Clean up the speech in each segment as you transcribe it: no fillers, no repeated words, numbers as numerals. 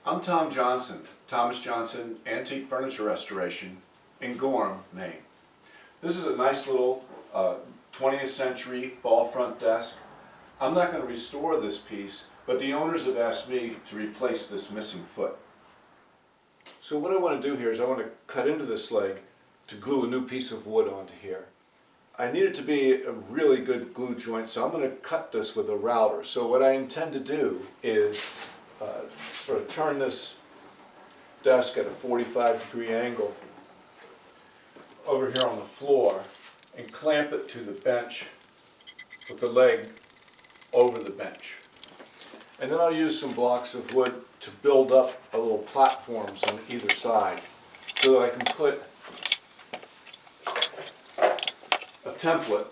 I'm Tom Johnson, Thomas Johnson Antique Furniture Restoration in Gorham, Maine. This is a nice little 20th century fall front desk. I'm not going to restore this piece, but the owners have asked me to replace this missing foot. So what I want to do here is I want to cut into this leg to glue a new piece of wood onto here. I need it to be a really good glue joint, so I'm going to cut this with a router. So what I intend to do is sort of turn this desk at a 45-degree angle over here on the floor and clamp it to the bench with the leg over the bench. And then I'll use some blocks of wood to build up a little platforms on either side so that I can put a template.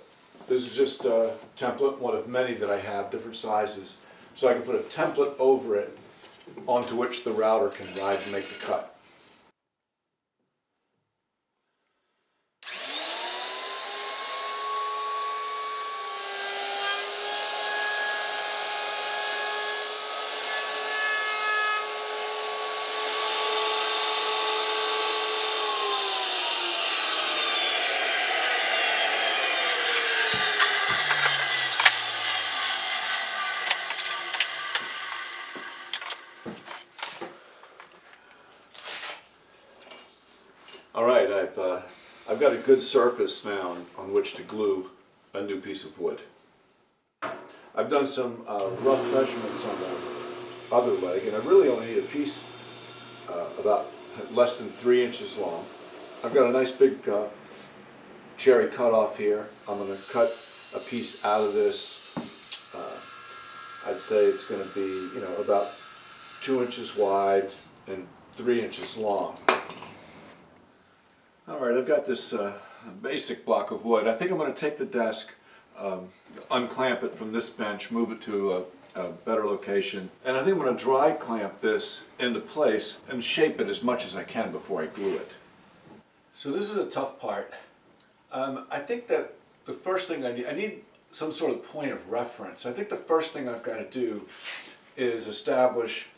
This is just a template, one of many that I have, different sizes. So I can put a template over it onto which the router can ride and make the cut. All right, I've got a good surface now on which to glue a new piece of wood. I've done some rough measurements on the other leg, and I really only need a piece about less than 3 inches long. I've got a nice big cherry cutoff here. I'm going to cut a piece out of this. I'd say it's going to be, about 2 inches wide and 3 inches long. Alright, I've got this basic block of wood. I think I'm going to take the desk, unclamp it from this bench, move it to a better location, and I think I'm going to dry clamp this into place and shape it as much as I can before I glue it. So this is a tough part. I think that the first thing I need some sort of point of reference. I think the first thing I've got to do is establish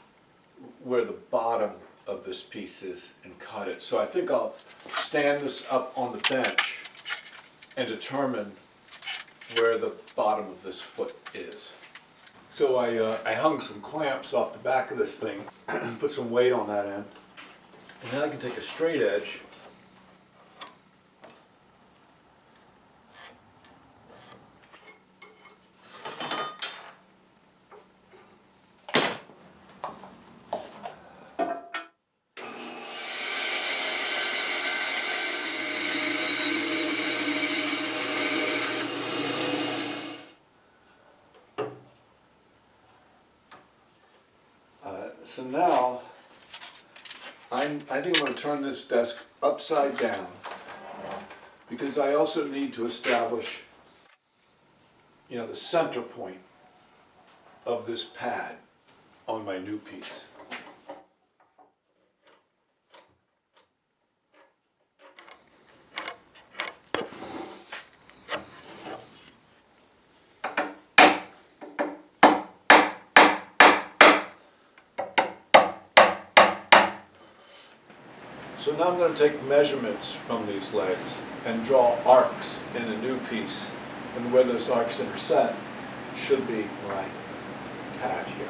where the bottom of this piece is and cut it. So I think I'll stand this up on the bench and determine where the bottom of this foot is. So I hung some clamps off the back of this thing and put some weight on that end. And then I can take a straight edge so now, I think I'm going to turn this desk upside down because I also need to establish, the center point of this pad on my new piece. So now I'm going to take measurements from these legs and draw arcs in a new piece, and where those arcs intersect should be my pad here.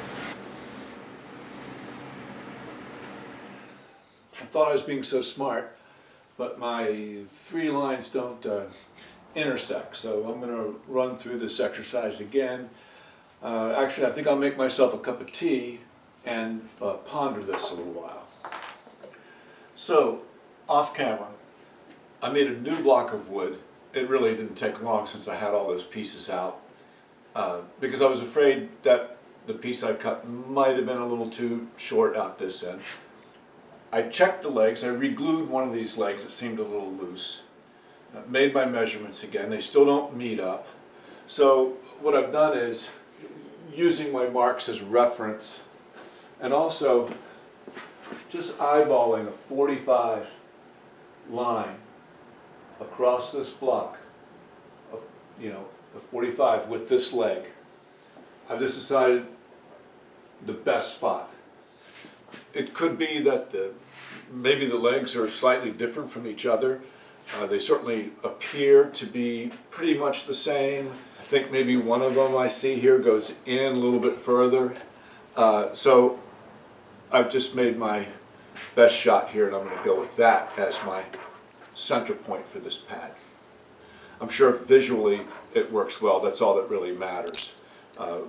I thought I was being so smart, but my 3 lines don't intersect, so I'm going to run through this exercise again. Actually, I think I'll make myself a cup of tea and ponder this a little while. So, off camera, I made a new block of wood. It really didn't take long since I had all those pieces out, because I was afraid that the piece I cut might have been a little too short out this end. I checked the legs. I re-glued one of these legs that seemed a little loose. Made my measurements again. They still don't meet up. So what I've done is, using my marks as reference, and also just eyeballing a 45 line across this block, of, a 45 with this leg, I've just decided the best spot it could be that maybe the legs are slightly different from each other. They certainly appear to be pretty much the same. I think maybe one of them I see here goes in a little bit further. So I've just made my best shot here, and I'm going to go with that as my center point for this pad. I'm sure visually it works well. That's all that really matters.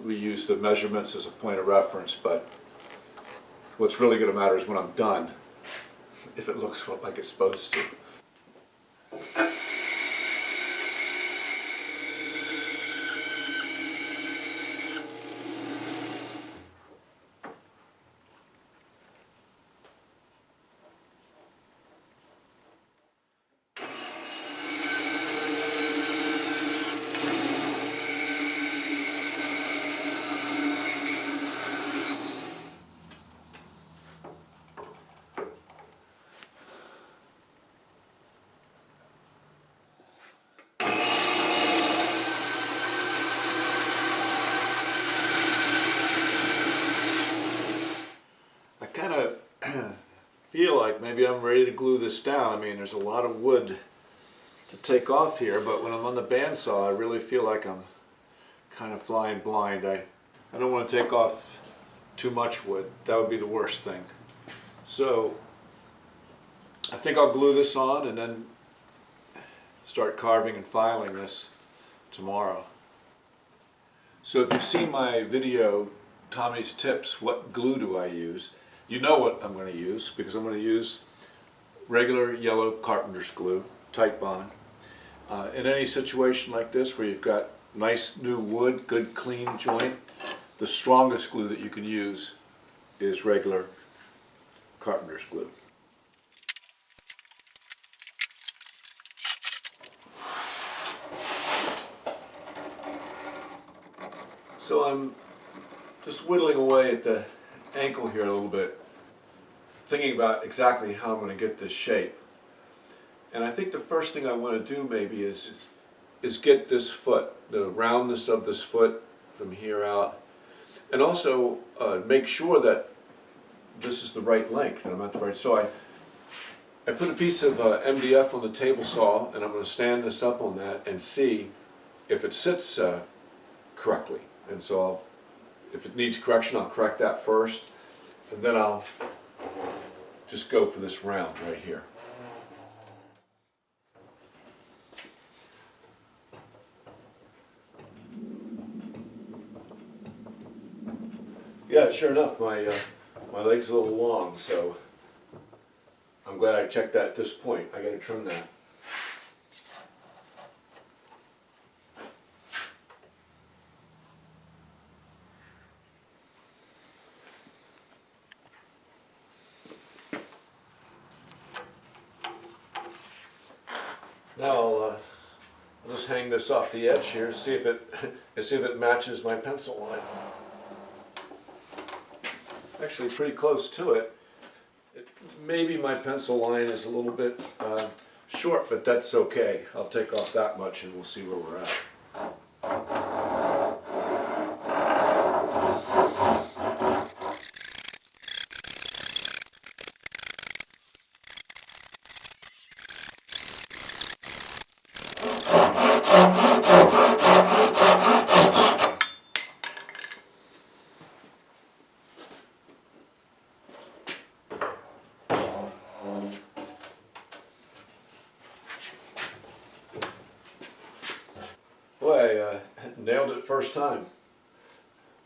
We use the measurements as a point of reference, but what's really going to matter is when I'm done, if it looks like it's supposed to. Feel like maybe I'm ready to glue this down. I mean, there's a lot of wood to take off here, but when I'm on the bandsaw, I really feel like I'm kind of flying blind. I don't want to take off too much wood. That would be the worst thing. So I think I'll glue this on and then start carving and filing this tomorrow. So if you've seen my video, Tommy's Tips, what glue do I use? You know what I'm going to use, because I'm going to use regular yellow carpenter's glue, tight bond. In any situation like this where you've got nice new wood, good clean joint, the strongest glue that you can use is regular carpenter's glue. So I'm just whittling away at the ankle here a little bit, thinking about exactly how I'm going to get this shape. And I think the first thing I want to do maybe is get this foot, the roundness of this foot from here out, and also make sure that this is the right length and I'm at the right. So I put a piece of MDF on the table saw, and I'm going to stand this up on that and see if it sits correctly. And so if it needs correction, I'll correct that first, and then I'll just go for this round right here. Yeah, sure enough, my leg's a little long, so I'm glad I checked that at this point. I got to trim that. Now I'll just hang this off the edge here to see if it matches my pencil line. Actually, pretty close to it. Maybe my pencil line is a little bit short, but that's okay. I'll take off that much and we'll see where we're at. Boy, I nailed it first time.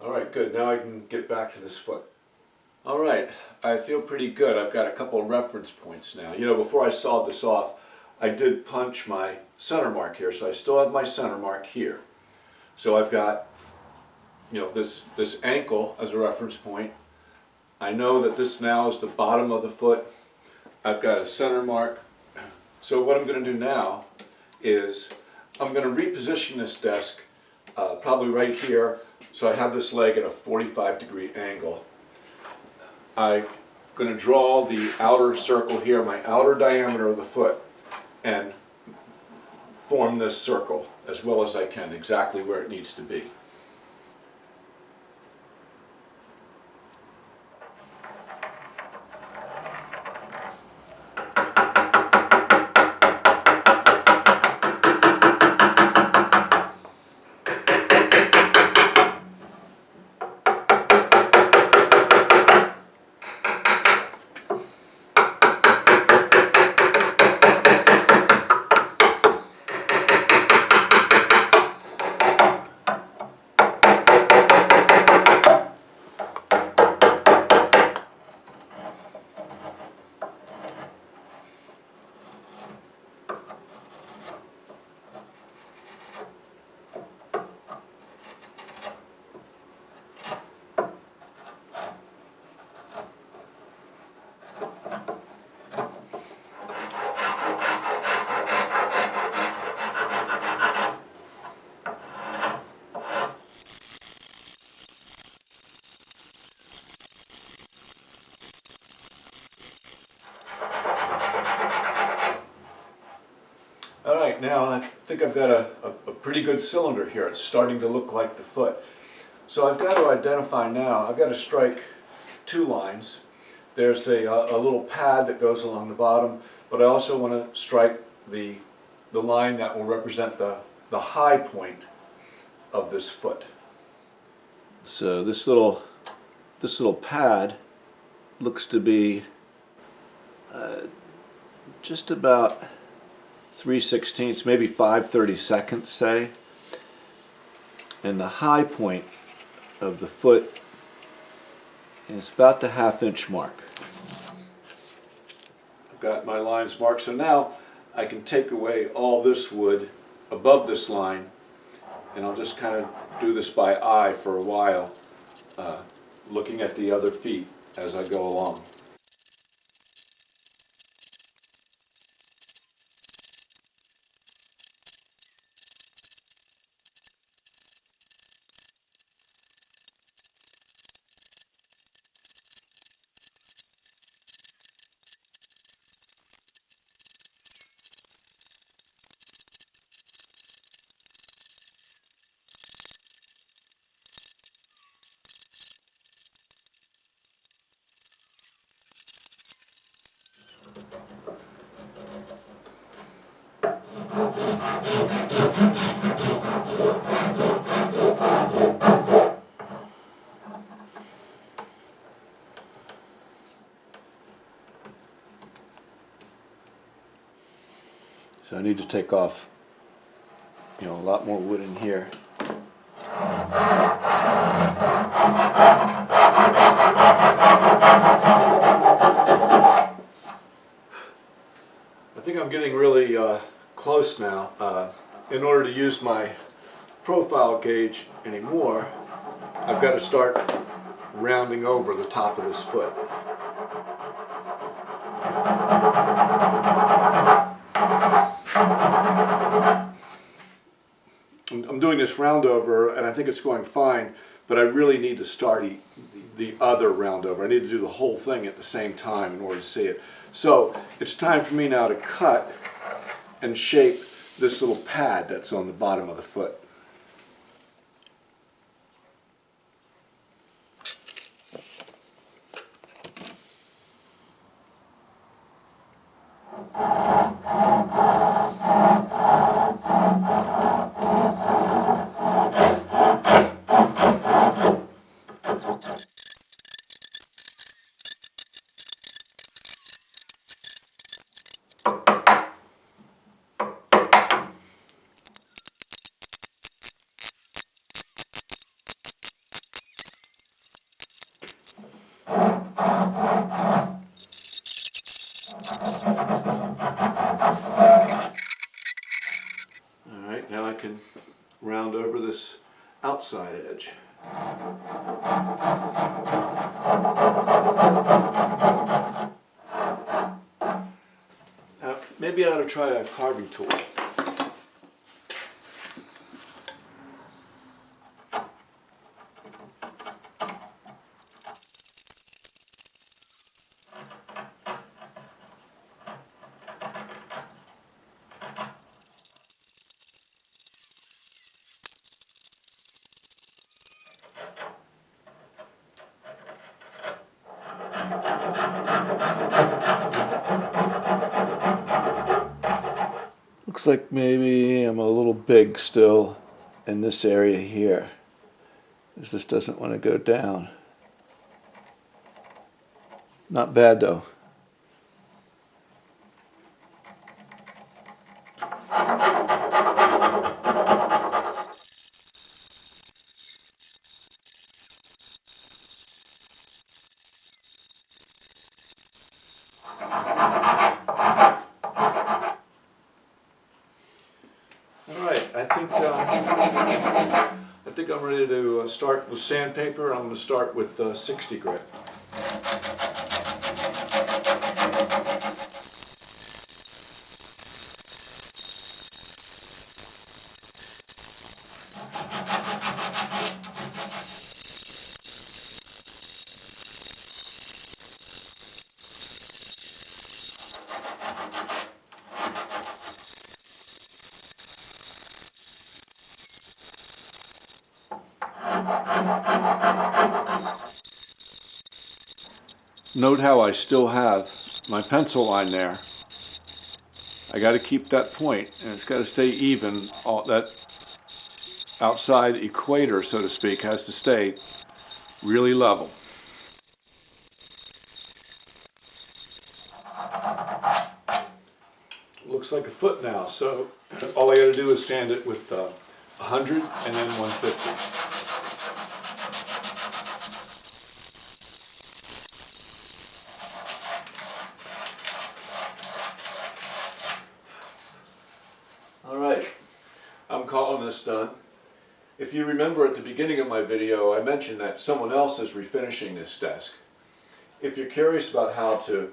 Alright, good. Now I can get back to this foot. Alright, I feel pretty good. I've got a couple of reference points now. You know, before I sawed this off, I did punch my center mark here, so I still have my center mark here. So I've got, you know, this ankle as a reference point. I know that this now is the bottom of the foot. I've got a center mark. So what I'm going to do now is I'm going to reposition this desk probably right here, so I have this leg at a 45-degree angle. I'm going to draw the outer circle here, my outer diameter of the foot, and form this circle as well as I can, exactly where it needs to be. All right, now I think I've got a pretty good cylinder here. It's starting to look like the foot. So I've got to identify now, I've got to strike two lines. There's a little pad that goes along the bottom, but I also want to strike the line that will represent the high point of this foot. So this little pad looks to be just about 3/16, maybe 5/32, say. And the high point of the foot is about the ½ inch mark. I've got my lines marked, so now I can take away all this wood above this line, and I'll just kind of do this by eye for a while, looking at the other feet as I go along. So I need to take off, a lot more wood in here. I think I'm getting really close now. In order to use my profile gauge anymore, I've got to start rounding over the top of this foot. I'm doing this round over, and I think it's going fine, but I really need to start the other round over. I need to do the whole thing at the same time in order to see it. So it's time for me now to cut and shape this little pad that's on the bottom of the foot. Alright, now I can round over this outside edge. Now, maybe I ought to try a carving tool. Looks like maybe I'm a little big still in this area here, as this doesn't want to go down. Not bad though. Alright, I think I'm ready to start with sandpaper. I'm going to start with 60 grit. Note how I still have my pencil line there. I got to keep that point, and it's got to stay even. All that outside equator, so to speak, has to stay really level. Looks like a foot now, so all I got to do is sand it with 100 and then 150. All right, I'm calling this done. If you remember at the beginning of my video, I mentioned that someone else is refinishing this desk. If you're curious about how to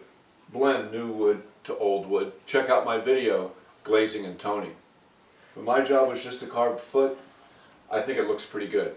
blend new wood to old wood, check out my video, Glazing and Toning. But my job was just to carve the foot. I think it looks pretty good.